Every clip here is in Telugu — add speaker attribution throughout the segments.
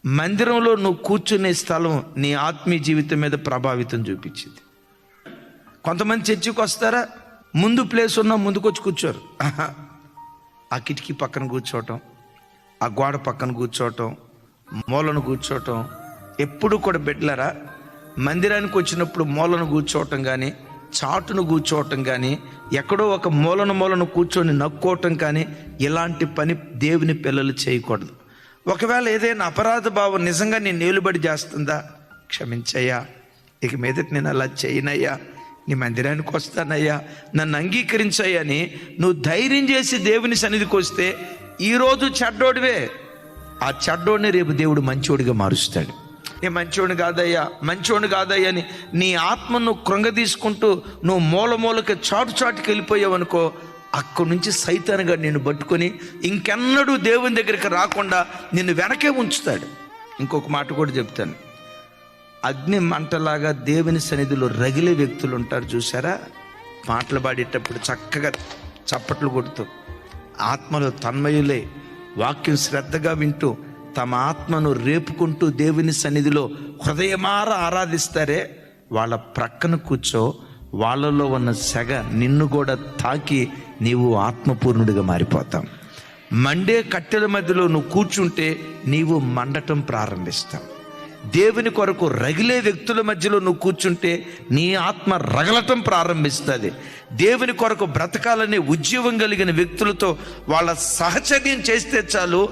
Speaker 1: మందిరంలో నువ్వు కూర్చునే స్థలం నీ ఆత్మీయ జీవితం మీద ప్రభావితం చూపించింది. కొంతమంది చర్చికి వస్తారా, ముందు ప్లేస్ ఉన్నా ముందుకు వచ్చి కూర్చోరు. ఆ కిటికీ పక్కన కూర్చోవటం, ఆ గోడ పక్కన కూర్చోవటం, మూలను కూర్చోవటం. ఎప్పుడు కూడా బిడ్డలారా, మందిరానికి వచ్చినప్పుడు మూలను కూర్చోవటం కానీ, చాటును కూర్చోవటం కానీ, ఎక్కడో ఒక మూలను కూర్చొని నక్కోవటం కానీ, ఇలాంటి పని దేవుని పిల్లలు చేయకూడదు. ఒకవేళ ఏదైనా అపరాధ భావం నిజంగా నేను నిలుబడి చేస్తుందా, క్షమించయ్యా, ఇక మీదట నేను అలా చేయనయ్యా, నీ మందిరానికి వస్తానయ్యా, నన్ను అంగీకరించయ్యా అని నువ్వు ధైర్యం చేసి దేవుని సన్నిధికి వస్తే ఈరోజు చెడ్డోడివే, ఆ చెడ్డోడిని రేపు దేవుడు మంచోడిగా మారుస్తాడు. నేను మంచోడిని కాదయ్యా అని నీ ఆత్మను కృంగదీసుకుంటూ నువ్వు మూలకి చాటుకి వెళ్ళిపోయావు అనుకో, అక్కడి నుంచి సైతానుగా నిన్ను పట్టుకొని ఇంకెన్నడూ దేవుని దగ్గరికి రాకుండా నిన్ను వెనకే ఉంచుతాడు. ఇంకొక మాట కూడా చెప్తాను, అగ్ని మంటలాగా దేవుని సన్నిధిలో రగిలే వ్యక్తులు ఉంటారు చూసారా, పాటలు పాడేటప్పుడు చక్కగా చప్పట్లు కొడుతూ ఆత్మలో తన్మయులే వాక్యం శ్రద్ధగా వింటూ తమ ఆత్మను రేపుకుంటూ దేవుని సన్నిధిలో హృదయమార ఆరాధిస్తారే, వాళ్ళ ప్రక్కన కూర్చో, వాళ్ళలో ఉన్న సెగ నిన్ను కూడా తాకి నీవు ఆత్మపూర్ణుడిగా మారిపోతావు. మండే కట్టెల మధ్యలో నువ్వు కూర్చుంటే నీవు మండటం ప్రారంభిస్తావు. దేవుని కొరకు రగిలే వ్యక్తుల మధ్యలో నువ్వు కూర్చుంటే నీ ఆత్మ రగలటం ప్రారంభిస్తుంది. దేవుని కొరకు బ్రతకాలనే ఉద్యోగం కలిగిన వ్యక్తులతో వాళ్ళ సహచర్యం చేస్తే చాలు,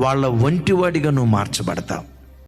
Speaker 1: వాళ్ళ ఒంటివాడిగా నువ్వు మార్చబడతావు.